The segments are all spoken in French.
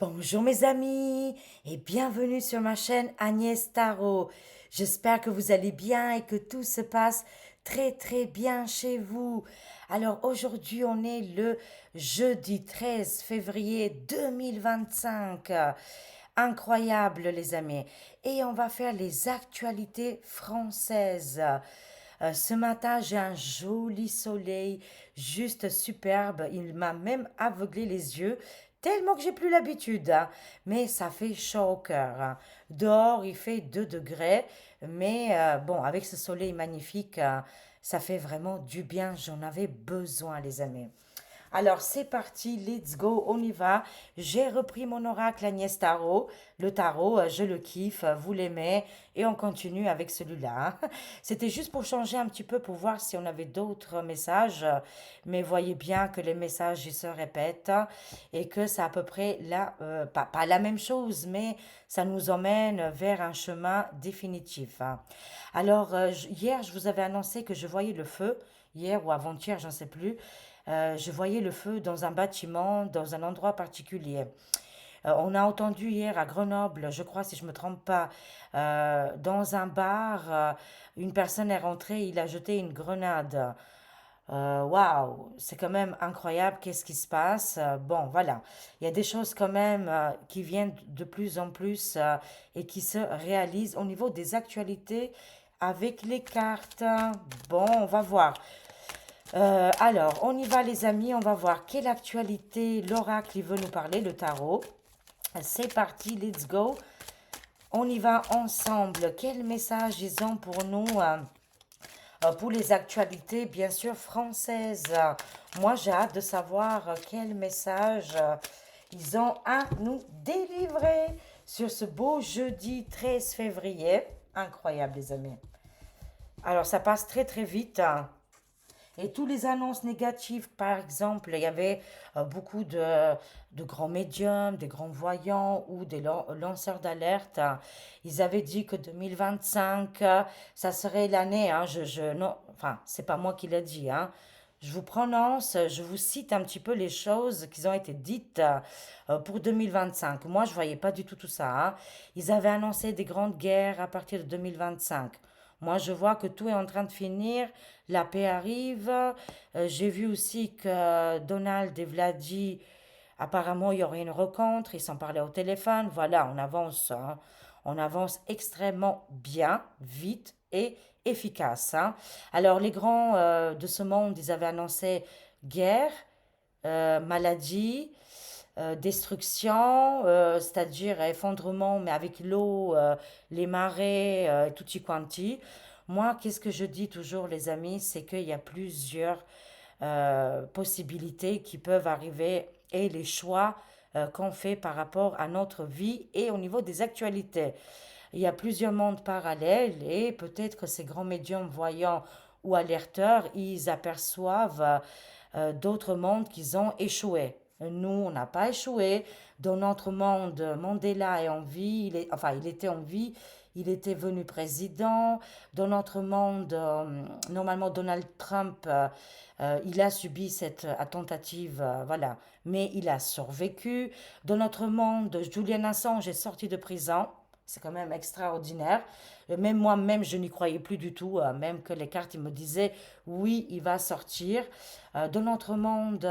Bonjour mes amis et bienvenue sur ma chaîne Agnès Tarot. J'espère que vous allez bien et que tout se passe très très bien chez vous. Alors aujourd'hui on est le jeudi 13 février 2025. Incroyable les amis. Et on va faire les actualités françaises. Ce matin, j'ai un joli soleil, juste superbe. Il m'a même aveuglé les yeux, tellement que j'ai plus l'habitude, hein. Mais ça fait chaud au cœur, hein. Dehors, il fait 2 degrés, mais bon, avec ce soleil magnifique, ça fait vraiment du bien. J'en avais besoin, les amis. Alors c'est parti, let's go, on y va. J'ai repris mon oracle Agnès Tarot. Le tarot, je le kiffe, vous l'aimez et on continue avec celui-là, hein. C'était juste pour changer un petit peu, pour voir si on avait d'autres messages. Mais voyez bien que les messages ils se répètent et que c'est à peu près pas la même chose, mais ça nous emmène vers un chemin définitif, hein. Alors hier, je vous avais annoncé que je voyais le feu, hier ou avant-hier, j'en sais plus. Je voyais le feu dans un bâtiment, dans un endroit particulier. On a entendu hier à Grenoble, je crois si je ne me trompe pas, dans un bar, une personne est rentrée, il a jeté une grenade. Waouh, c'est quand même incroyable, qu'est-ce qui se passe? Bon, voilà, il y a des choses quand même qui viennent de plus en plus et qui se réalisent au niveau des actualités avec les cartes. Bon, on va voir. Alors, on y va les amis, on va voir quelle actualité l'oracle il veut nous parler, le tarot. C'est parti, let's go. On y va ensemble. Quel message ils ont pour nous, pour les actualités, bien sûr, françaises. Moi, j'ai hâte de savoir quel message ils ont à nous délivrer sur ce beau jeudi 13 février. Incroyable, les amis. Alors, ça passe très, très vite, hein. Et toutes les annonces négatives, par exemple, il y avait beaucoup de grands médiums, des grands voyants ou des lanceurs d'alerte. Ils avaient dit que 2025, ça serait l'année, hein, non, enfin, c'est pas moi qui l'ai dit, hein. Je vous prononce, je vous cite un petit peu les choses qui ont été dites pour 2025. Moi, je voyais pas du tout ça, hein. Ils avaient annoncé des grandes guerres à partir de 2025. Moi, je vois que tout est en train de finir, la paix arrive. J'ai vu aussi que Donald et Vladi, apparemment, il y aurait une rencontre, ils s'en parlaient au téléphone. Voilà, on avance, hein. On avance extrêmement bien, vite et efficace, hein. Alors, les grands de ce monde, ils avaient annoncé guerre, maladie, destruction, c'est-à-dire effondrement, mais avec l'eau, les marées, tutti quanti. Moi, qu'est-ce que je dis toujours, les amis, c'est qu'il y a plusieurs possibilités qui peuvent arriver et les choix qu'on fait par rapport à notre vie et au niveau des actualités. Il y a plusieurs mondes parallèles et peut-être que ces grands médiums voyants ou alerteurs, ils aperçoivent d'autres mondes qui ont échoué. Nous, on n'a pas échoué. Dans notre monde, Mandela est en vie, enfin, il était en vie, il était venu président. Dans notre monde, normalement, Donald Trump, il a subi cette tentative, voilà, mais il a survécu. Dans notre monde, Julian Assange est sorti de prison. C'est quand même extraordinaire. Même moi-même, je n'y croyais plus du tout, même que les cartes ils me disaient oui, il va sortir. Dans notre monde,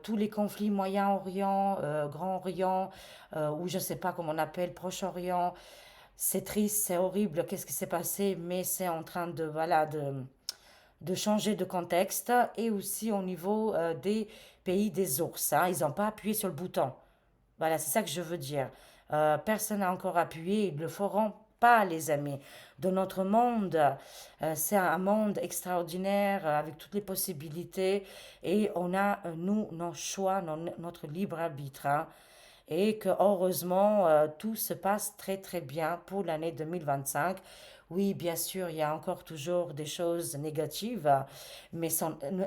tous les conflits Moyen-Orient, Grand-Orient, ou je ne sais pas comment on appelle, Proche-Orient, c'est triste, c'est horrible, qu'est-ce qui s'est passé, mais c'est en train de, voilà, de changer de contexte. Et aussi au niveau des pays des ours, hein, ils n'ont pas appuyé sur le bouton. Voilà, c'est ça que je veux dire. Personne n'a encore appuyé, ils ne le feront pas, les amis. Dans notre monde, c'est un monde extraordinaire avec toutes les possibilités et on a, nous, nos choix, notre libre arbitre, hein. Et que heureusement, tout se passe très très bien pour l'année 2025. Oui, bien sûr, il y a encore toujours des choses négatives, mais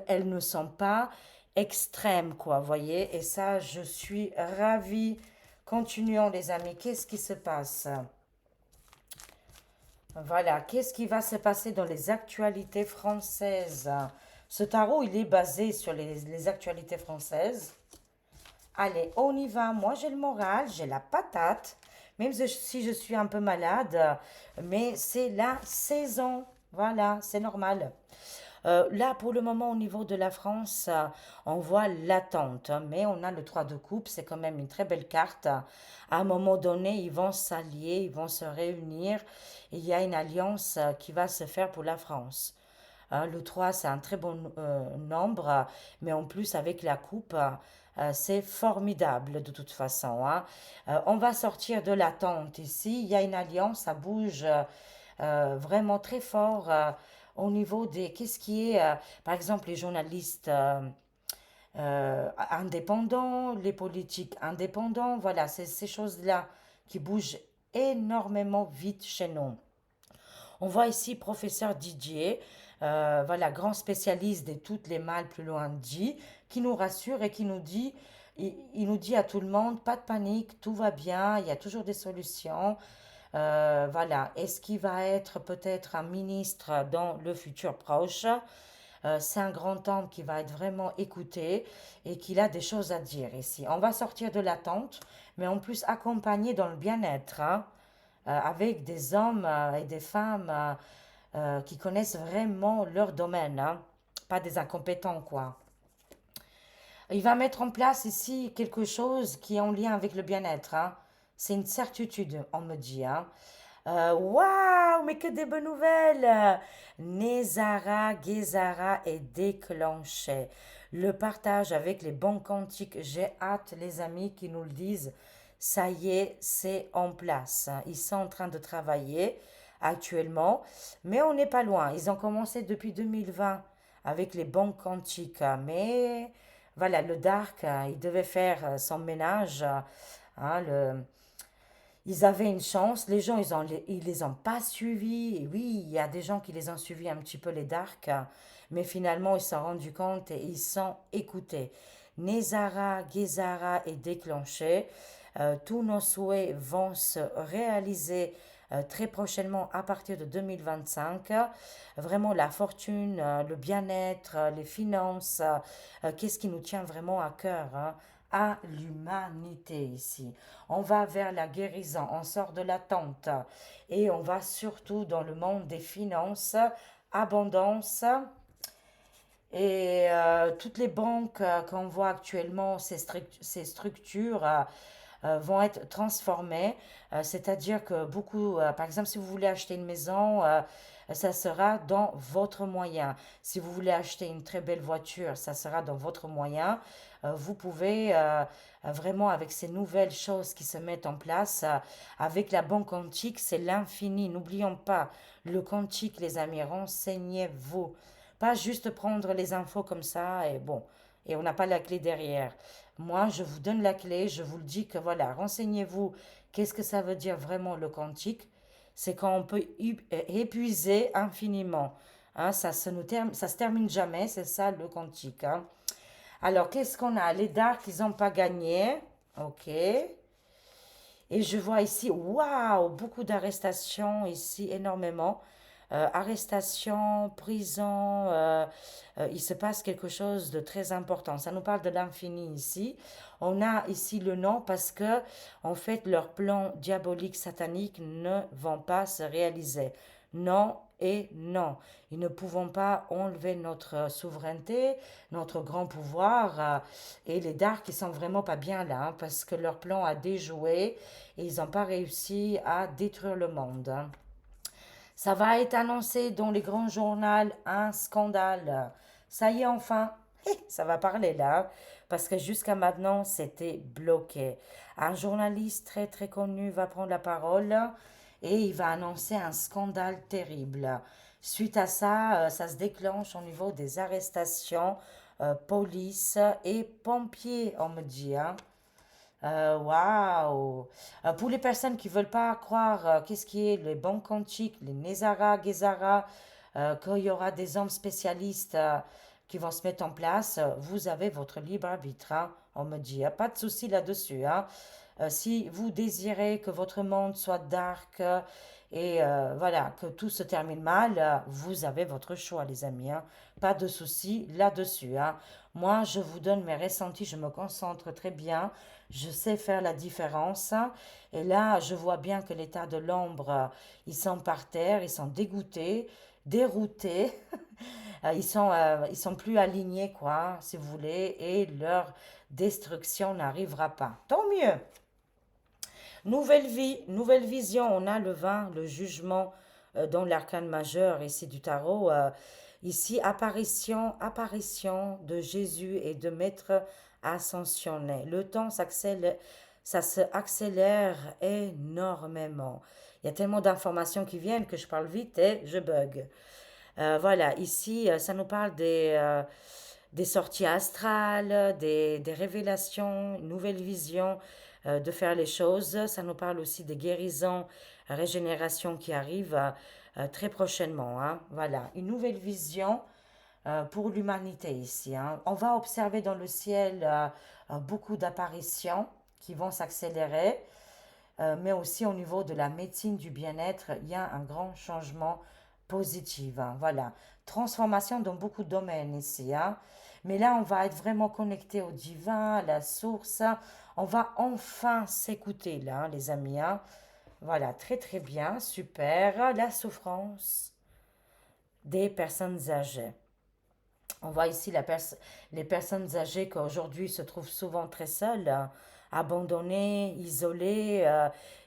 elles ne sont pas extrêmes, quoi, voyez. Et ça, je suis ravie. Continuons, les amis. Qu'est-ce qui se passe? Voilà, qu'est-ce qui va se passer dans les actualités françaises? Ce tarot, il est basé sur les actualités françaises. Allez, on y va. Moi, j'ai le moral, j'ai la patate, même si je suis un peu malade, mais c'est la saison. Voilà, c'est normal. Là, pour le moment, au niveau de la France, on voit l'attente, hein, mais on a le 3 de coupe, c'est quand même une très belle carte. À un moment donné, ils vont s'allier, ils vont se réunir. Il y a une alliance qui va se faire pour la France. Hein, le 3, c'est un très bon nombre, mais en plus, avec la coupe, c'est formidable de toute façon. Hein. On va sortir de l'attente ici. Il y a une alliance, ça bouge vraiment très fort au niveau des... Qu'est-ce qui est, par exemple, les journalistes indépendants, les politiques indépendants, voilà, c'est ces choses-là qui bougent énormément vite chez nous. On voit ici professeur Didier, voilà, grand spécialiste de toutes les mâles plus loin dit, qui nous rassure et qui nous dit, il nous dit à tout le monde, pas de panique, tout va bien, il y a toujours des solutions. Voilà, est-ce qu'il va être peut-être un ministre dans le futur proche? C'est un grand homme qui va être vraiment écouté et qu'il a des choses à dire ici. On va sortir de l'attente, mais en plus accompagné dans le bien-être, hein, avec des hommes et des femmes qui connaissent vraiment leur domaine, hein, pas des incompétents, quoi. Il va mettre en place ici quelque chose qui est en lien avec le bien-être, hein. C'est une certitude, on me dit, hein. Waouh, mais que des bonnes nouvelles! Nezara Gezara est déclenché. Le partage avec les bons cantiques, j'ai hâte, les amis, qui nous le disent. Ça y est, c'est en place. Ils sont en train de travailler actuellement, mais on n'est pas loin. Ils ont commencé depuis 2020 avec les bons cantiques, mais voilà, le Dark, il devait faire son ménage. Hein, ils avaient une chance, les gens, ils les ont pas suivis. Et oui, il y a des gens qui les ont suivis un petit peu, les darks, mais finalement, ils se sont rendus compte et ils sont écoutés. Nezara, Gezara est déclenché. Tous nos souhaits vont se réaliser très prochainement à partir de 2025. Vraiment la fortune, le bien-être, les finances, qu'est-ce qui nous tient vraiment à cœur, hein, à l'humanité ici. On va vers la guérison, on sort de l'attente et on va surtout dans le monde des finances, abondance. Et toutes les banques qu'on voit actuellement, ces structures vont être transformées. C'est-à-dire que beaucoup, par exemple, si vous voulez acheter une maison, ça sera dans votre moyen. Si vous voulez acheter une très belle voiture, ça sera dans votre moyen. Vous pouvez vraiment, avec ces nouvelles choses qui se mettent en place, avec la banque quantique, c'est l'infini. N'oublions pas, le quantique, les amis, renseignez-vous. Pas juste prendre les infos comme ça et bon, et on n'a pas la clé derrière. Moi, je vous donne la clé, je vous le dis que voilà, renseignez-vous. Qu'est-ce que ça veut dire vraiment le quantique? C'est quand on peut épuiser infiniment. Hein, ça se termine jamais, c'est ça le quantique. Hein. Alors, qu'est-ce qu'on a? Les darks, ils n'ont pas gagné. Ok. Et je vois ici, waouh, beaucoup d'arrestations ici, énormément. Arrestation, prison, il se passe quelque chose de très important. Ça nous parle de l'infini ici. On a ici le nom parce que, en fait, leurs plans diaboliques, sataniques ne vont pas se réaliser. Non et non. Ils ne pouvons pas enlever notre souveraineté, notre grand pouvoir. Et les darks, ils sont vraiment pas bien là, hein, parce que leur plan a déjoué et ils n'ont pas réussi à détruire le monde. Hein. Ça va être annoncé dans les grands journaux, un scandale. Ça y est, enfin, ça va parler là, parce que jusqu'à maintenant, c'était bloqué. Un journaliste très très connu va prendre la parole et il va annoncer un scandale terrible. Suite à ça, ça se déclenche au niveau des arrestations, police et pompiers, on me dit. Hein. Waouh! Pour les personnes qui veulent pas croire, qu'est-ce qui est les bons cantiques, les Nezara, Gezara, qu'il y aura des hommes spécialistes qui vont se mettre en place, vous avez votre libre arbitre. Hein, on me dit, pas de souci là-dessus. Hein. Si vous désirez que votre monde soit dark voilà, que tout se termine mal, vous avez votre choix, les amis, hein. Pas de souci là-dessus, hein. Moi, je vous donne mes ressentis, je me concentre très bien, je sais faire la différence. Et là, je vois bien que l'état de l'ombre, ils sont par terre, ils sont dégoûtés, déroutés. Ils sont plus alignés, quoi, si vous voulez, et leur destruction n'arrivera pas. Tant mieux. Nouvelle vie, nouvelle vision. On a le vin, le jugement dans l'arcane majeur ici du tarot. Ici, apparition de Jésus et de Maître ascensionné. Le temps s'accélère, ça se accélère énormément. Il y a tellement d'informations qui viennent que je parle vite et je bug. Voilà, ici, ça nous parle des sorties astrales, des révélations, une nouvelle vision de faire les choses. Ça nous parle aussi des guérisons, régénération qui arrivent très prochainement, hein. Voilà, une nouvelle vision pour l'humanité ici, hein. On va observer dans le ciel beaucoup d'apparitions qui vont s'accélérer, mais aussi au niveau de la médecine du bien-être, il y a un grand changement positif, hein. Voilà, transformation dans beaucoup de domaines ici, hein. Mais là, on va être vraiment connecté au divin, à la source. On va enfin s'écouter là, hein, les amis, hein. Voilà, très très bien, super. La souffrance des personnes âgées. On voit ici les personnes âgées qui aujourd'hui se trouvent souvent très seules, hein, abandonnées, isolées.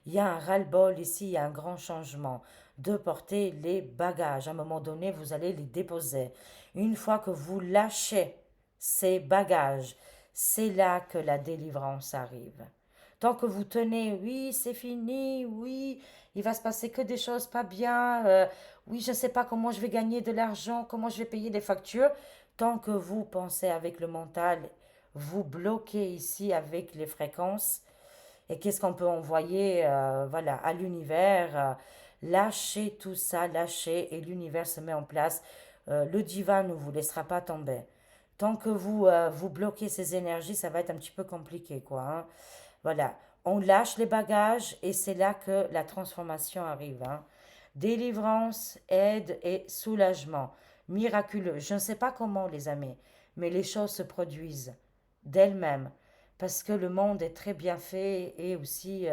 Il y a un ras-le-bol ici, il y a un grand changement de porter les bagages. À un moment donné, vous allez les déposer. Une fois que vous lâchez ces bagages, c'est là que la délivrance arrive. Tant que vous tenez, oui, c'est fini, oui, il va se passer que des choses pas bien, oui, je ne sais pas comment je vais gagner de l'argent, comment je vais payer les factures. Tant que vous pensez avec le mental, vous bloquez ici avec les fréquences. Et qu'est-ce qu'on peut envoyer voilà, à l'univers? Lâchez tout ça, lâchez, et l'univers se met en place. Le divin ne vous laissera pas tomber. Tant que vous bloquez ces énergies, ça va être un petit peu compliqué, quoi, hein. Voilà, on lâche les bagages et c'est là que la transformation arrive, hein. Délivrance, aide et soulagement. Miraculeux. Je ne sais pas comment, les amis, mais les choses se produisent d'elles-mêmes parce que le monde est très bien fait et aussi,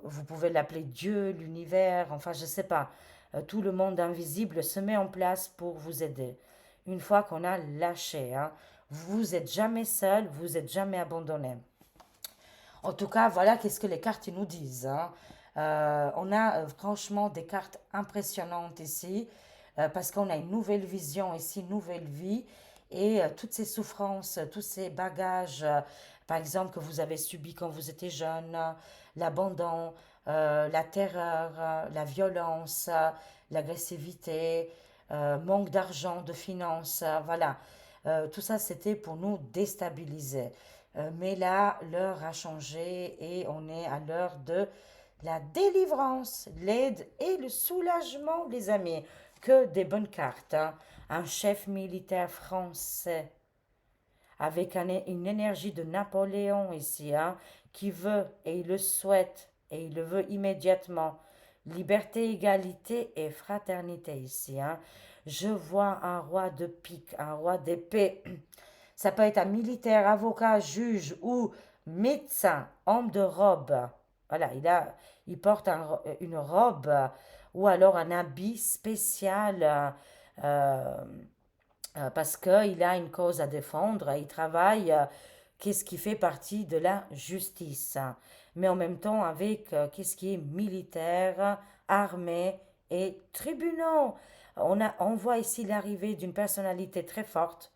vous pouvez l'appeler Dieu, l'univers, enfin, je ne sais pas. Tout le monde invisible se met en place pour vous aider. Une fois qu'on a lâché, hein, vous n'êtes jamais seul, vous n'êtes jamais abandonné. En tout cas, voilà qu'est-ce que les cartes nous disent, hein. On a franchement des cartes impressionnantes ici, parce qu'on a une nouvelle vision ici, une nouvelle vie, et toutes ces souffrances, tous ces bagages, par exemple, que vous avez subis quand vous étiez jeune, l'abandon, la terreur, la violence, l'agressivité, manque d'argent, de finances, voilà. Tout ça, c'était pour nous déstabiliser. Mais là, l'heure a changé et on est à l'heure de la délivrance, l'aide et le soulagement, les amis. Que des bonnes cartes, hein. Un chef militaire français avec une énergie de Napoléon ici, hein, qui veut et il le souhaite et il le veut immédiatement. Liberté, égalité et fraternité ici, hein. Je vois un roi de pique, un roi d'épée. Ça peut être un militaire, avocat, juge ou médecin, homme de robe. Voilà, il porte une robe ou alors un habit spécial euh, parce qu'il a une cause à défendre. Il travaille, qu'est-ce qui fait partie de la justice, hein. Mais en même temps avec qu'est-ce qui est militaire, armée et tribunaux. On voit ici l'arrivée d'une personnalité très forte,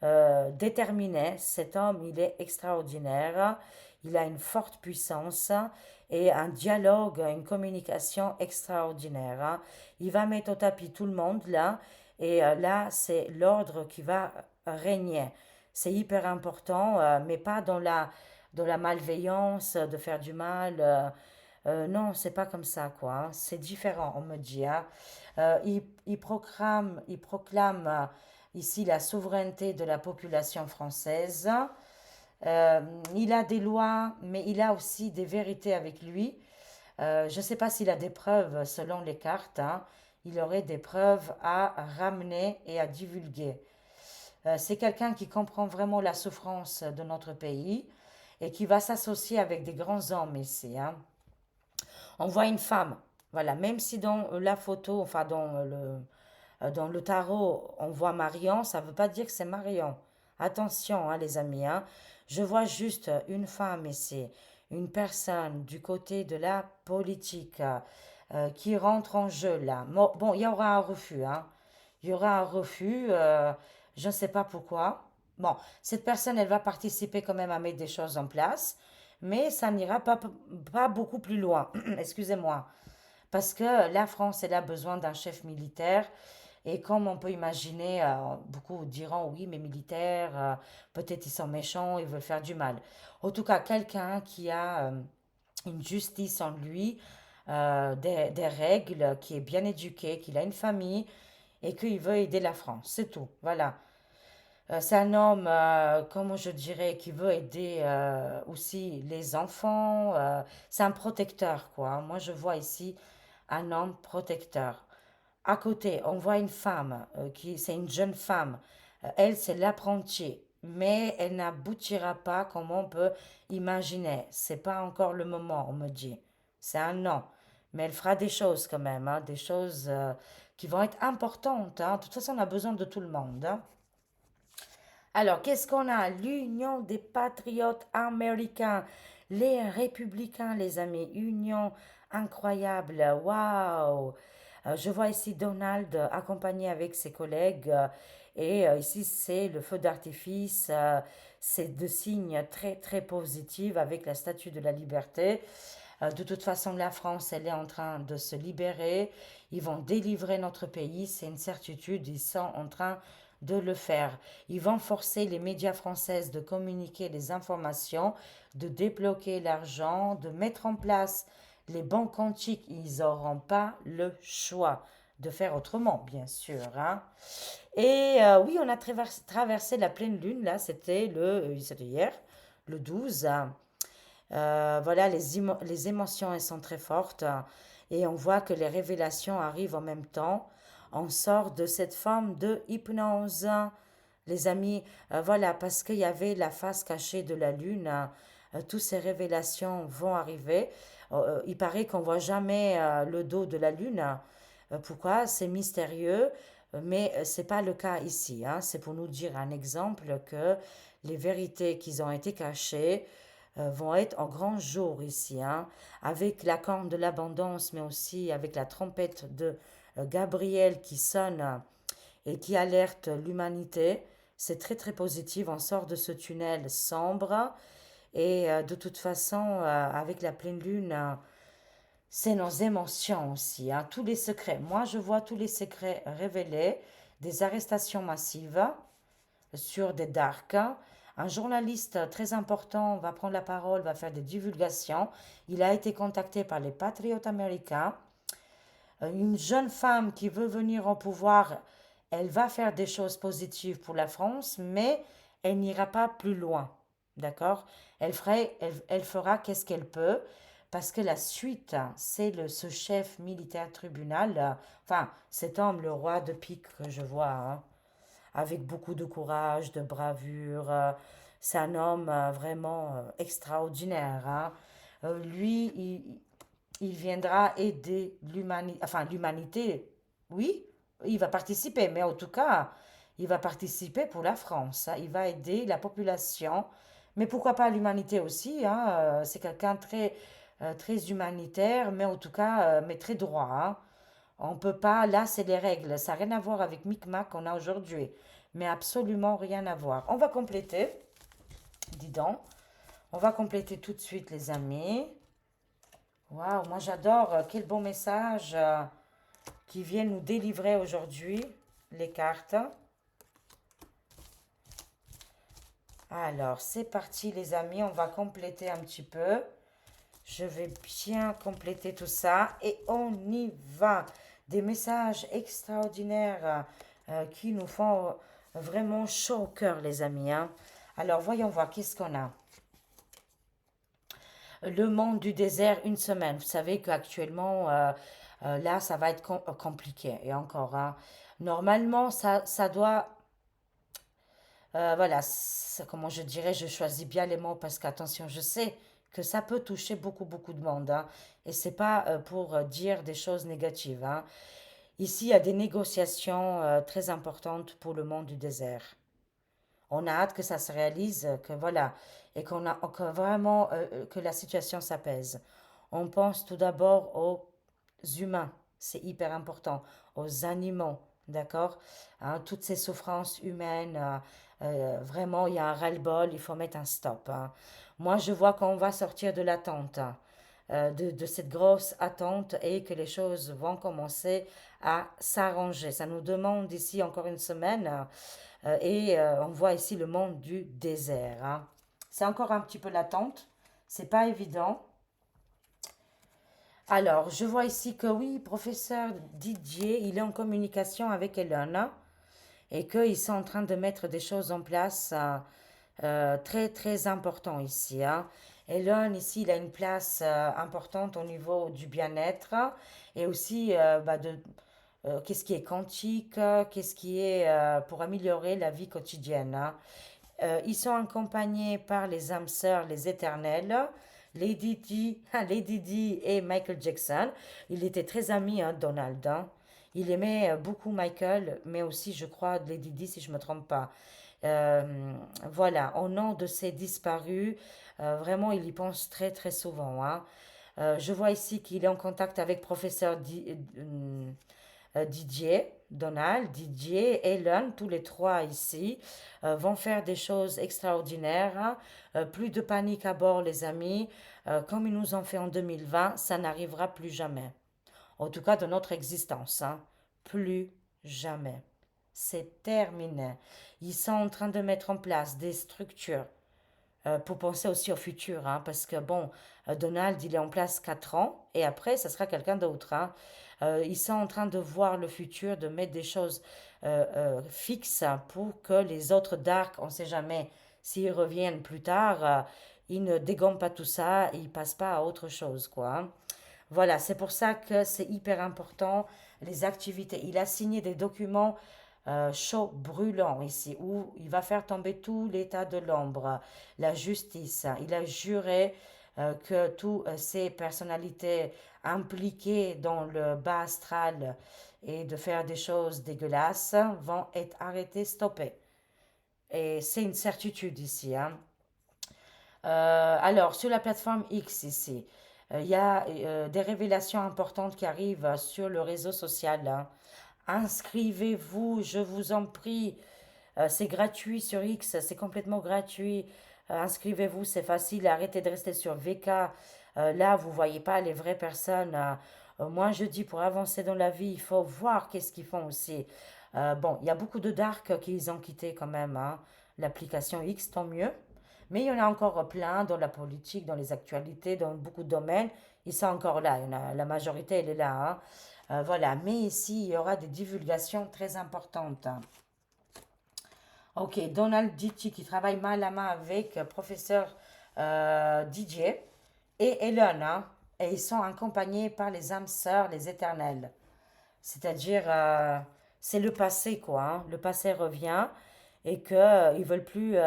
déterminé. Cet homme, il est extraordinaire. Il a une forte puissance et un dialogue, une communication extraordinaire. Il va mettre au tapis tout le monde là. Et là, c'est l'ordre qui va régner. C'est hyper important, mais pas dans la malveillance, de faire du mal. Non, c'est pas comme ça, quoi, hein. C'est différent, on me dit, hein. Il proclame ici la souveraineté de la population française. Euh, il a des lois, mais il a aussi des vérités avec lui. Je ne sais pas s'il a des preuves selon les cartes, hein. Il aurait des preuves à ramener et à divulguer. C'est quelqu'un qui comprend vraiment la souffrance de notre pays et qui va s'associer avec des grands hommes ici, hein. On voit une femme, voilà, même si dans la photo, enfin dans le tarot, on voit Marion, ça ne veut pas dire que c'est Marion. Attention, hein, les amis, hein. Je vois juste une femme ici, une personne du côté de la politique qui rentre en jeu là. Bon, il y aura un refus, hein. Il y aura un refus, je ne sais pas pourquoi. Bon, cette personne, elle va participer quand même à mettre des choses en place, mais ça n'ira pas beaucoup plus loin. Excusez-moi. Parce que la France, elle a besoin d'un chef militaire. Et comme on peut imaginer, beaucoup diront oui, mais militaires, peut-être ils sont méchants, ils veulent faire du mal. En tout cas, quelqu'un qui a une justice en lui, des règles, qui est bien éduqué, qu'il a une famille et qu'il veut aider la France. C'est tout. Voilà. C'est un homme, comment je dirais, qui veut aider aussi les enfants. C'est un protecteur, quoi. Moi, je vois ici un homme protecteur. À côté, on voit une femme, c'est une jeune femme. Elle, c'est l'apprentie, mais elle n'aboutira pas comme on peut imaginer. C'est pas encore le moment, on me dit. C'est un non. Mais elle fera des choses quand même, hein, des choses qui vont être importantes, hein. De toute façon, on a besoin de tout le monde, hein. Alors, qu'est-ce qu'on a? L'Union des patriotes américains, les républicains, les amis. Union incroyable. Waouh! Je vois ici Donald accompagné avec ses collègues. Et ici, c'est le feu d'artifice. C'est de signes très, très positifs avec la Statue de la Liberté. De toute façon, la France, elle est en train de se libérer. Ils vont délivrer notre pays, c'est une certitude. Ils sont en train de le faire. Ils vont forcer les médias françaises de communiquer les informations, de débloquer l'argent, de mettre en place les bons quantiques. Ils n'auront pas le choix de faire autrement, bien sûr, hein. Et oui, on a traversé la pleine lune, là, c'était hier, le 12, hein. Voilà, les émotions, elles sont très fortes, et on voit que les révélations arrivent en même temps. On sort de cette forme de hypnose, hein, les amis. Voilà, parce qu'il y avait la face cachée de la lune. Toutes ces révélations vont arriver. Il paraît qu'on voit jamais le dos de la lune. Pourquoi? C'est mystérieux, mais c'est pas le cas ici, hein. C'est pour nous dire un exemple que les vérités qui ont été cachées vont être en grand jour ici, hein, avec la corne de l'abondance, mais aussi avec la trompette de Gabriel qui sonne et qui alerte l'humanité. C'est très très positif, on sort de ce tunnel sombre et de toute façon, avec la pleine lune, c'est nos émotions aussi, hein, tous les secrets. Moi, je vois tous les secrets révélés, des arrestations massives sur des darks. Un journaliste très important va prendre la parole, va faire des divulgations. Il a été contacté par les patriotes américains. Une jeune femme qui veut venir au pouvoir, elle va faire des choses positives pour la France, mais elle n'ira pas plus loin. D'accord? Elle fera qu'est-ce qu'elle peut, parce que la suite, c'est ce chef militaire tribunal, enfin, cet homme, le roi de pique que je vois, hein, avec beaucoup de courage, de bravure. C'est un homme vraiment extraordinaire, hein. Lui, il viendra aider l'humanité, enfin l'humanité, oui, il va participer, mais en tout cas, il va participer pour la France, hein. Il va aider la population, mais pourquoi pas l'humanité aussi, hein. C'est quelqu'un très humanitaire, mais en tout cas, mais très droit, hein. On peut pas, là, c'est les règles. Ça n'a rien à voir avec Micmac qu'on a aujourd'hui. Mais absolument rien à voir. On va compléter. Dis donc. On va compléter tout de suite, les amis. Waouh, moi j'adore. Quel bon message qui viennent nous délivrer aujourd'hui, les cartes. Alors, c'est parti, les amis. On va compléter un petit peu. Je vais bien compléter tout ça et on y va. Des messages extraordinaires qui nous font vraiment chaud au cœur, les amis, hein. Alors, voyons voir, qu'est-ce qu'on a? Le monde du désert, une semaine. Vous savez qu'actuellement, là, ça va être compliqué. Et encore, hein, normalement, ça doit... voilà, comment je dirais, je choisis bien les mots parce qu'attention, je sais que ça peut toucher beaucoup, beaucoup de monde, hein, et c'est pas pour dire des choses négatives, hein. Ici, il y a des négociations très importantes pour le monde du désert. On a hâte que ça se réalise, que voilà, et que vraiment que la situation s'apaise. On pense tout d'abord aux humains, c'est hyper important, aux animaux, d'accord? Hein, toutes ces souffrances humaines, vraiment, il y a un ras-le-bol, il faut mettre un stop, hein. Moi, je vois qu'on va sortir de l'attente, hein, de cette grosse attente et que les choses vont commencer à s'arranger. Ça nous demande ici encore une semaine et on voit ici le monde du désert, hein. C'est encore un petit peu l'attente, c'est pas évident. Alors, je vois ici que oui, professeur Didier, il est en communication avec Elena et qu'ils sont en train de mettre des choses en place très très important ici, hein. Elon ici, il a une place importante au niveau du bien-être et aussi qu'est-ce qui est quantique, qu'est-ce qui est pour améliorer la vie quotidienne, hein. Ils sont accompagnés par les âmes sœurs, les éternels, Lady Di, Lady Di et Michael Jackson. Il était très ami, hein, Donald, hein. Il aimait beaucoup Michael, mais aussi, je crois, Lady Di, si je ne me trompe pas. Voilà, au nom de ces disparus, vraiment, il y pense très, très souvent, hein. Je vois ici qu'il est en contact avec professeur Didier, Donald, Didier, Helen, tous les trois ici, vont faire des choses extraordinaires, hein. Plus de panique à bord, les amis. Comme ils nous ont fait en 2020, ça n'arrivera plus jamais. En tout cas, de notre existence, hein. Plus jamais. C'est terminé. Ils sont en train de mettre en place des structures pour penser aussi au futur, hein, parce que bon, Donald, il est en place 4 ans et après, ça sera quelqu'un d'autre, hein. Ils sont en train de voir le futur, de mettre des choses fixes pour que les autres Dark, on ne sait jamais s'ils reviennent plus tard, ils ne dégomment pas tout ça et ils passent pas à autre chose, quoi, hein. Voilà, c'est pour ça que c'est hyper important, les activités. Il a signé des documents chauds, brûlants ici, où il va faire tomber tout l'état de l'ombre, la justice. Il a juré que toutes ces personnalités impliquées dans le bas astral et de faire des choses dégueulasses vont être arrêtées, stoppées. Et c'est une certitude ici, hein. Alors, sur la plateforme X ici, il y a des révélations importantes qui arrivent sur le réseau social, hein. Inscrivez-vous, je vous en prie. C'est gratuit sur X, c'est complètement gratuit. Inscrivez-vous, c'est facile. Arrêtez de rester sur VK. Là, vous voyez pas les vraies personnes. Moi, je dis pour avancer dans la vie, il faut voir qu'est-ce qu'ils font aussi. Bon, il y a beaucoup de dark qui ont quitté quand même, hein, l'application X, tant mieux. Mais il y en a encore plein dans la politique, dans les actualités, dans beaucoup de domaines. Ils sont encore là. La majorité, elle est là, hein. Voilà. Mais ici, il y aura des divulgations très importantes, hein. Ok, Donald Ditti qui travaille main à la main avec professeur DJ et Elon, hein, et ils sont accompagnés par les âmes sœurs, les éternels. C'est-à-dire, c'est le passé, quoi, hein. Le passé revient et que ils veulent plus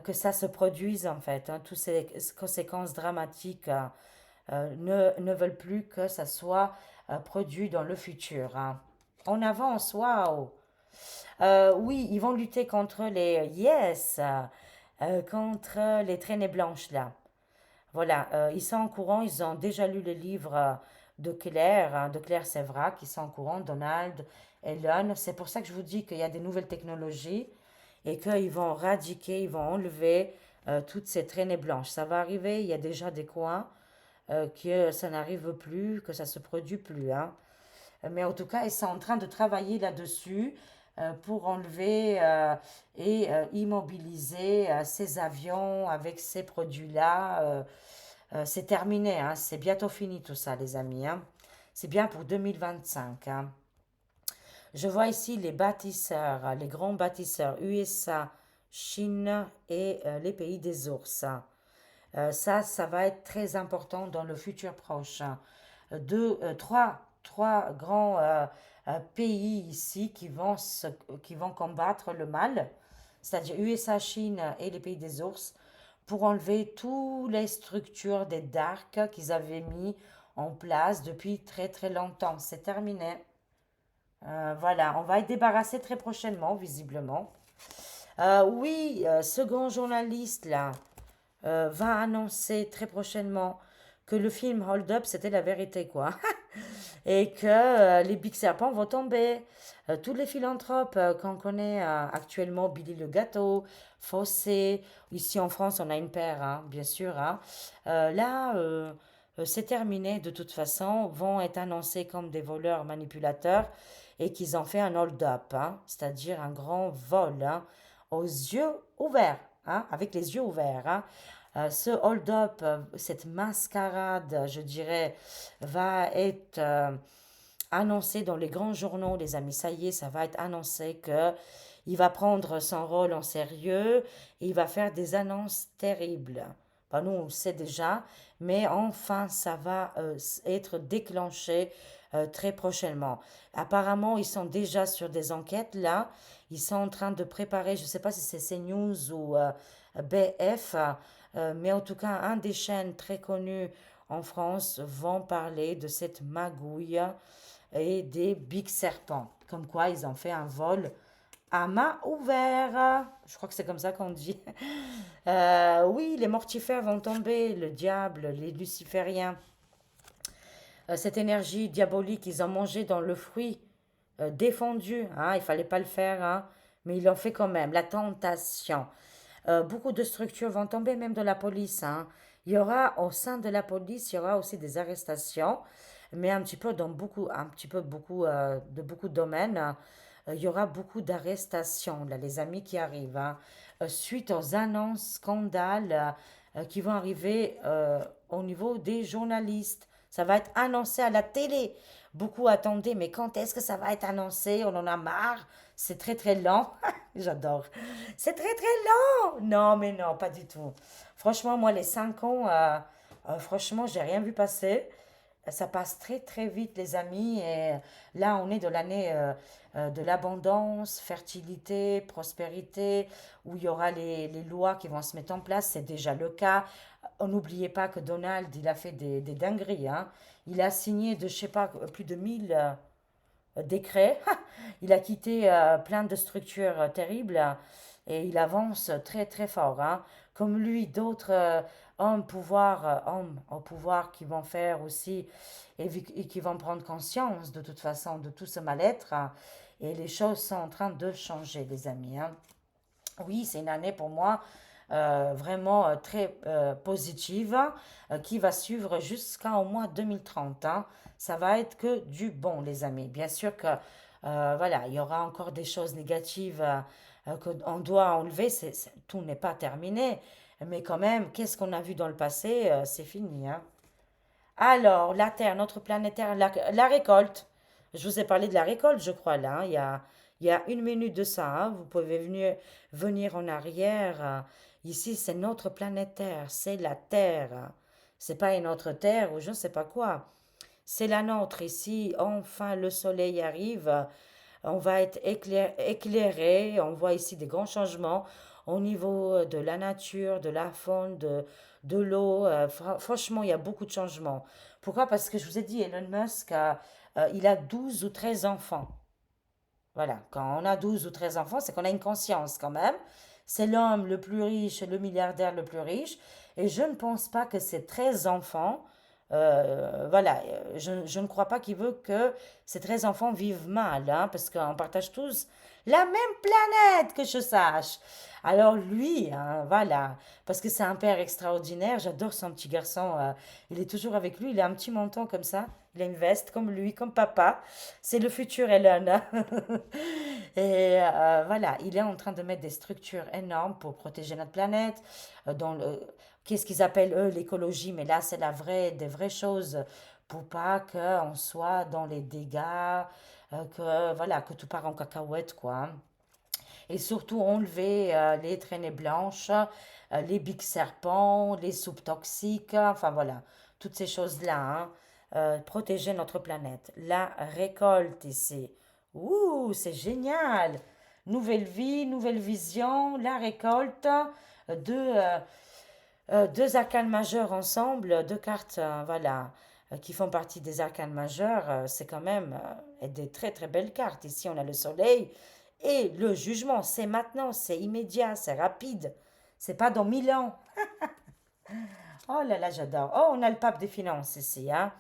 que ça se produise, en fait, hein. Toutes ces conséquences dramatiques ne veulent plus que ça soit produit dans le futur, hein. En avance, waouh! Oui, ils vont lutter contre les yes, contre les traînées blanches là. Voilà, ils sont en courant, ils ont déjà lu les livres de Claire Sévrac, ils sont en courant, Donald, Elon. C'est pour ça que je vous dis qu'il y a des nouvelles technologies et qu'ils vont radiquer, ils vont enlever toutes ces traînées blanches. Ça va arriver, il y a déjà des coins que ça n'arrive plus, que ça se produit plus, hein. Mais en tout cas, ils sont en train de travailler là-dessus pour enlever et immobiliser ces avions avec ces produits-là. C'est terminé, hein. C'est bientôt fini tout ça, les amis, hein. C'est bien pour 2025, hein. Je vois ici les bâtisseurs, les grands bâtisseurs, USA, Chine et les pays des ours. Ça va être très important dans le futur proche. Trois grands pays ici qui vont combattre le mal, c'est-à-dire USA, Chine et les pays des ours, pour enlever toutes les structures des darks qu'ils avaient mis en place depuis très très longtemps. C'est terminé. Voilà, on va être débarrassé très prochainement, visiblement. Oui, ce grand journaliste là va annoncer très prochainement que le film Hold Up c'était la vérité quoi, et que les big serpents vont tomber. Tous les philanthropes qu'on connaît actuellement, Billy le Gâteau, Fossé, ici en France on a une paire, hein, bien sûr, hein. Là, c'est terminé de toute façon, vont être annoncés comme des voleurs manipulateurs et qu'ils ont fait un hold-up, hein, c'est-à-dire un grand vol, hein, aux yeux ouverts, hein, avec les yeux ouverts, hein. Ce hold-up, cette mascarade, je dirais, va être annoncé dans les grands journaux, les amis. Ça y est, ça va être annoncé que il va prendre son rôle en sérieux et il va faire des annonces terribles. Ben, nous, on le sait déjà, mais enfin, ça va être déclenché très prochainement. Apparemment, ils sont déjà sur des enquêtes là. Ils sont en train de préparer, je ne sais pas si c'est CNews ou BF, mais en tout cas, un des chaînes très connues en France vont parler de cette magouille et des big serpents. Comme quoi, ils ont fait un vol à main ouverte. Je crois que c'est comme ça qu'on dit. Oui, les mortifères vont tomber, le diable, les lucifériens. Cette énergie diabolique, ils ont mangé dans le fruit défendu. Hein, il fallait pas le faire, hein, mais ils l'ont fait quand même. La tentation. Beaucoup de structures vont tomber, même de la police, hein. Il y aura au sein de la police, il y aura aussi des arrestations, mais un petit peu dans beaucoup, un petit peu beaucoup de beaucoup de domaines, il y aura beaucoup d'arrestations, là, les amis qui arrivent, hein, suite aux annonces, scandales qui vont arriver au niveau des journalistes. Ça va être annoncé à la télé. Beaucoup attendaient, mais quand est-ce que ça va être annoncé? On en a marre. C'est très très lent. J'adore. C'est très très lent. Non, mais non, pas du tout. Franchement, moi, les 5 ans, franchement, j'ai rien vu passer. Ça passe très très vite, les amis. Et là, on est de l'année de l'abondance, fertilité, prospérité, où il y aura les lois qui vont se mettre en place. C'est déjà le cas. N'oubliez pas que Donald, il a fait des dingueries, hein. Il a signé de, je sais pas, plus de 1000 décrets. Il a quitté plein de structures terribles et il avance très très fort, hein. Comme lui, d'autres hommes au pouvoir qui vont faire aussi et qui vont prendre conscience de toute façon de tout ce mal-être, hein. Et les choses sont en train de changer, les amis, hein. Oui, c'est une année pour moi vraiment très positive qui va suivre jusqu'au mois 2030, hein. Ça va être que du bon, les amis. Bien sûr que voilà, il y aura encore des choses négatives qu'on doit enlever. Tout n'est pas terminé. Mais quand même, qu'est-ce qu'on a vu dans le passé? C'est fini, hein. Alors, la Terre, notre planète Terre, la récolte. Je vous ai parlé de la récolte, je crois, là, hein. Il y a 1 minute de ça, hein. Vous pouvez venir en arrière. Ici, c'est notre planète Terre. C'est la Terre, hein. C'est pas une autre Terre ou je ne sais pas quoi. C'est la nôtre ici. Enfin, le soleil arrive. On va être éclairé. On voit ici des grands changements au niveau de la nature, de la faune, de l'eau. Franchement, il y a beaucoup de changements. Pourquoi? Parce que je vous ai dit, Elon Musk, il a 12 ou 13 enfants. Voilà, quand on a 12 ou 13 enfants, c'est qu'on a une conscience quand même. C'est l'homme le plus riche, le milliardaire le plus riche. Et je ne pense pas que ces 13 enfants, voilà, je ne crois pas qu'il veut que ces 13 enfants vivent mal, hein, parce qu'on partage tous la même planète, que je sache. Alors lui, hein, voilà, parce que c'est un père extraordinaire, j'adore son petit garçon, il est toujours avec lui, il a un petit menton comme ça, il a une veste comme lui, comme papa. C'est le futur Elon, hein. Et voilà, il est en train de mettre des structures énormes pour protéger notre planète. Qu'est-ce qu'ils appellent eux l'écologie, mais là c'est des vraies choses pour pas qu'on soit dans les dégâts, que voilà, que tout part en cacahuète quoi, hein. et surtout enlever les traînées blanches, les biques serpents, les soupes toxiques, enfin voilà, toutes ces choses-là, hein. Protéger notre planète. La récolte ici. Ouh, c'est génial! Nouvelle vie, nouvelle vision, la récolte, deux, deux arcanes majeurs ensemble, deux cartes, voilà, qui font partie des arcanes majeurs, c'est quand même des très très belles cartes. Ici, on a le soleil et le jugement. C'est maintenant, c'est immédiat, c'est rapide. C'est pas dans 1000 ans. Oh là là, j'adore. Oh, on a le pape des finances ici, hein.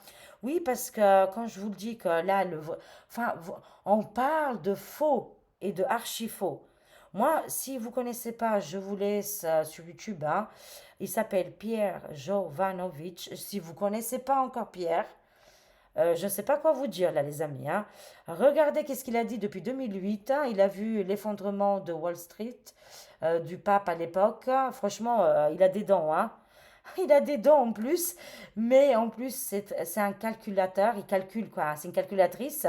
Oui, parce que quand je vous le dis que là, enfin, on parle de faux et de archi-faux. Moi, si vous connaissez pas, je vous laisse sur YouTube, hein. Il s'appelle Pierre Jovanovic. Si vous connaissez pas encore Pierre, je ne sais pas quoi vous dire là, les amis, hein. Regardez qu'est-ce qu'il a dit depuis 2008, hein. Il a vu l'effondrement de Wall Street, du pape à l'époque. Franchement, il a des dents, hein. Il a des dents en plus, mais en plus, c'est un calculateur, il calcule quoi, c'est une calculatrice.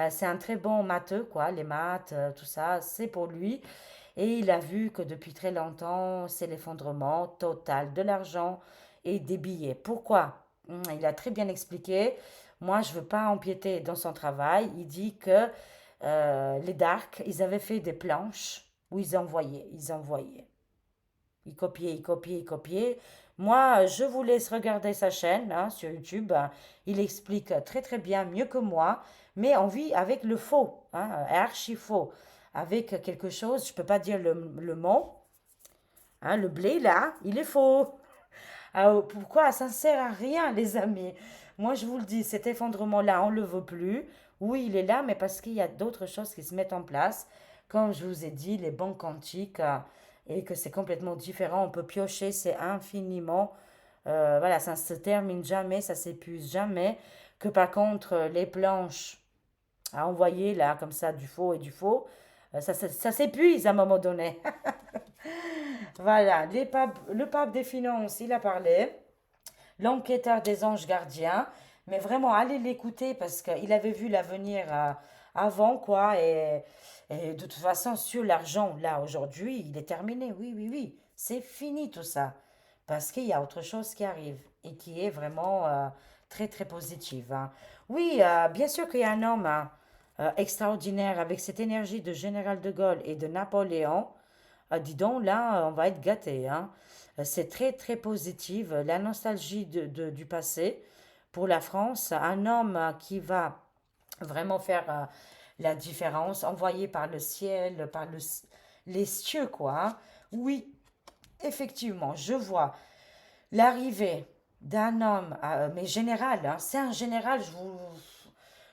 C'est un très bon matheux, quoi, les maths, tout ça, c'est pour lui. Et il a vu que depuis très longtemps, c'est l'effondrement total de l'argent et des billets. Pourquoi? Il a très bien expliqué. Moi, je ne veux pas empiéter dans son travail. Il dit que les Dark, ils avaient fait des planches où ils envoyaient. Il copiait, il copiait, il copiait. Moi, je vous laisse regarder sa chaîne hein, sur YouTube. Il explique très très bien, mieux que moi, mais on vit avec le faux, hein, archi faux, avec quelque chose, je ne peux pas dire le mot, hein, le blé là, il est faux. Pourquoi? Ça ne sert à rien, les amis. Moi, je vous le dis, cet effondrement-là, on ne le veut plus. Oui, il est là, mais parce qu'il y a d'autres choses qui se mettent en place. Comme je vous ai dit, les banques quantiques, et que c'est complètement différent. On peut piocher, c'est infiniment. Voilà, ça ne se termine jamais, ça s'épuise jamais. Que par contre, les planches à envoyer, là, comme ça, du faux et du faux, ça s'épuise à un moment donné. Voilà, le pape des finances, il a parlé. L'enquêteur des anges gardiens. Mais vraiment, allez l'écouter parce qu'il avait vu l'avenir avant, quoi. Et de toute façon, sur l'argent, là, aujourd'hui, il est terminé. Oui, oui, oui. C'est fini tout ça. Parce qu'il y a autre chose qui arrive et qui est vraiment très, très positive, hein. Oui, bien sûr qu'il y a un homme hein, extraordinaire avec cette énergie de général de Gaulle et de Napoléon. Dis donc, là, on va être gâté, hein. C'est très, très positif. La nostalgie du passé pour la France. Un homme qui va vraiment faire la différence, envoyé par le ciel, par les cieux, quoi, hein. Oui, effectivement, je vois l'arrivée d'un homme, mais général, hein. C'est un général,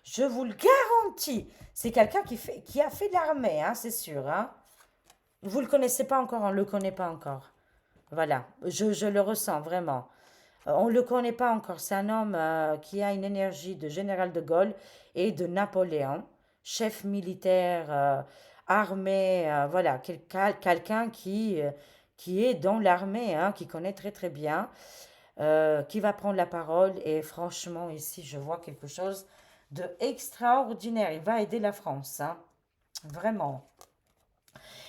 je vous le garantis. C'est quelqu'un qui a fait de l'armée, hein, c'est sûr, hein. Vous le connaissez pas encore, on le connaît pas encore. Voilà, je le ressens vraiment. On ne le connaît pas encore. C'est un homme qui a une énergie de général de Gaulle et de Napoléon, chef militaire, armé, voilà, quelqu'un qui est dans l'armée, hein, qui connaît très très bien, qui va prendre la parole. Et franchement, ici, je vois quelque chose de extraordinaire. Il va aider la France, hein, vraiment.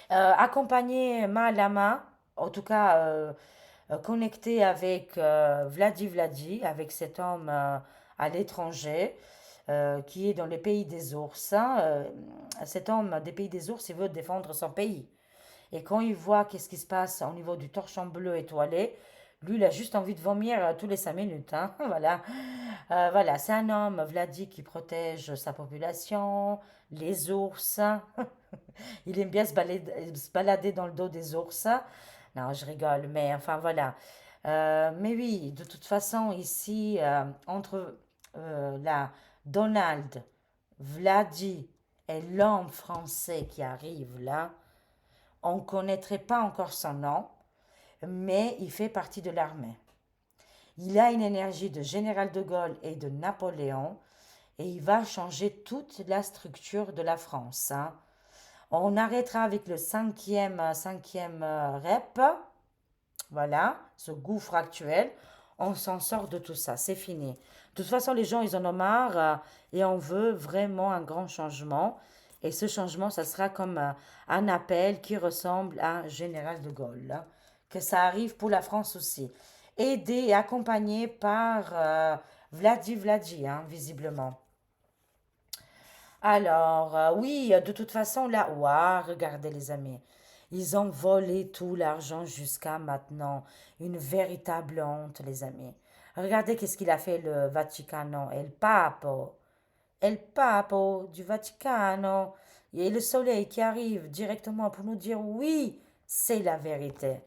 Accompagné main à la main, en tout cas connecté avec Vladi, avec cet homme à l'étranger, qui est dans les pays des ours, hein. Cet homme des pays des ours, il veut défendre son pays. Et quand il voit qu'est-ce qui se passe au niveau du torchon bleu étoilé, lui, il a juste envie de vomir tous les 5 minutes, hein. Voilà. Voilà, c'est un homme, Vladi, qui protège sa population, les ours. Il aime bien se balader dans le dos des ours. Non, je rigole, mais enfin voilà. Mais oui, de toute façon, ici, entre la Donald, Vladi et l'homme français qui arrive là, on ne connaîtrait pas encore son nom, mais il fait partie de l'armée. Il a une énergie de général de Gaulle et de Napoléon, et il va changer toute la structure de la France, hein. On arrêtera avec le cinquième rep. Voilà, ce gouffre actuel. On s'en sort de tout ça, c'est fini. De toute façon, les gens, ils en ont marre et on veut vraiment un grand changement. Et ce changement, ça sera comme un appel qui ressemble à un général de Gaulle, hein. Que ça arrive pour la France aussi. Aidé et accompagné par Vladi, hein, visiblement. Alors, oui, de toute façon, là, ouah, regardez les amis, ils ont volé tout l'argent jusqu'à maintenant. Une véritable honte, les amis. Regardez qu'est-ce qu'il a fait le Vaticano, El Papo du Vaticano. Et le soleil qui arrive directement pour nous dire oui, c'est la vérité.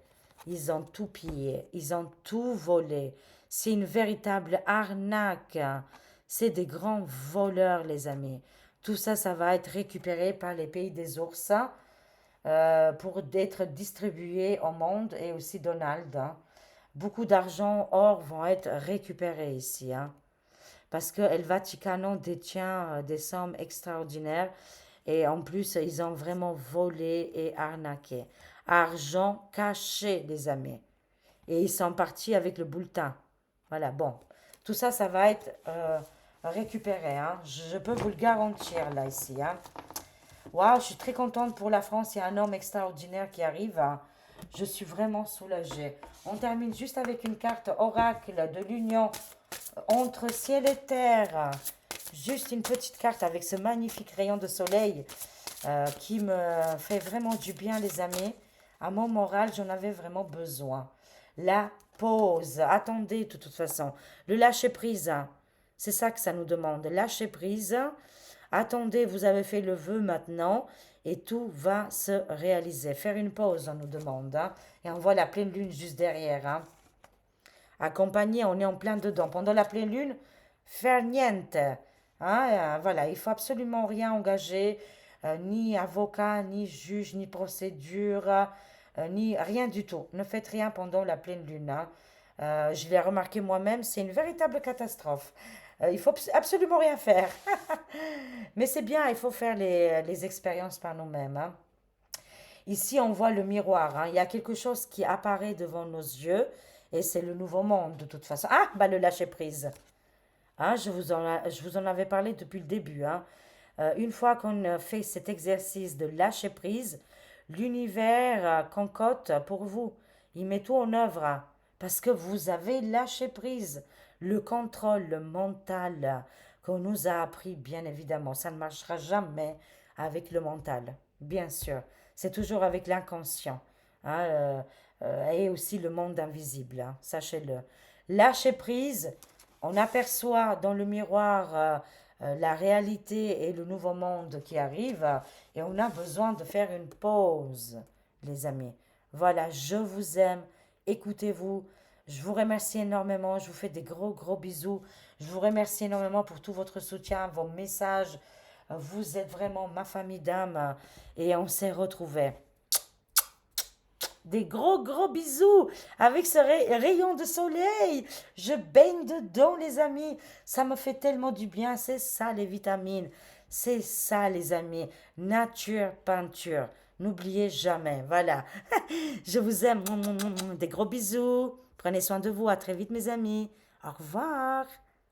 Ils ont tout pillé, ils ont tout volé. C'est une véritable arnaque. C'est des grands voleurs, les amis. Tout ça, ça va être récupéré par les pays des ours pour être distribué au monde et aussi Donald, hein. Beaucoup d'argent, or, vont être récupérés ici, hein, parce que El Vaticano détient des sommes extraordinaires et en plus, ils ont vraiment volé et arnaqué. Argent caché, les amis. Et ils sont partis avec le bulletin. Voilà, bon. Tout ça, ça va être récupéré, hein. Je peux vous le garantir, là, ici, hein. Waouh, je suis très contente pour la France. Il y a un homme extraordinaire qui arrive, hein. Je suis vraiment soulagée. On termine juste avec une carte oracle de l'union entre ciel et terre. Juste une petite carte avec ce magnifique rayon de soleil qui me fait vraiment du bien, les amis. À mon moral, j'en avais vraiment besoin. La pause. Attendez, de toute façon. Le lâcher prise, hein. C'est ça que ça nous demande. Lâcher prise. Attendez, vous avez fait le vœu maintenant et tout va se réaliser. Faire une pause, on nous demande, hein. Et on voit la pleine lune juste derrière, hein. Accompagné, on est en plein dedans. Pendant la pleine lune, faire niente, hein. Voilà, il faut absolument rien engager, ni avocat, ni juge, ni procédure, ni rien du tout. Ne faites rien pendant la pleine lune, hein. Je l'ai remarqué moi-même, c'est une véritable catastrophe. Il faut absolument rien faire. Mais c'est bien, il faut faire les expériences par nous-mêmes, hein. Ici, on voit le miroir, hein. Il y a quelque chose qui apparaît devant nos yeux et c'est le nouveau monde de toute façon. Ah, bah le lâcher-prise. Hein, je vous en avais parlé depuis le début, hein. Une fois qu'on fait cet exercice de lâcher-prise, l'univers concocte pour vous. Il met tout en œuvre, hein, parce que vous avez lâché prise. Le contrôle, le mental qu'on nous a appris, bien évidemment. Ça ne marchera jamais avec le mental, bien sûr. C'est toujours avec l'inconscient, hein, et aussi le monde invisible, hein, sachez-le. Lâcher prise, on aperçoit dans le miroir la réalité et le nouveau monde qui arrive et on a besoin de faire une pause, les amis. Voilà, je vous aime, écoutez-vous. Je vous remercie énormément, je vous fais des gros gros bisous. Je vous remercie énormément pour tout votre soutien, vos messages. Vous êtes vraiment ma famille d'âme et on s'est retrouvés. Des gros gros bisous avec ce rayon de soleil. Je baigne dedans, les amis. Ça me fait tellement du bien. C'est ça les vitamines. C'est ça les amis. Nature, peinture. N'oubliez jamais. Voilà. Je vous aime. Des gros bisous. Prenez soin de vous. À très vite mes amis. Au revoir.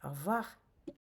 Au revoir.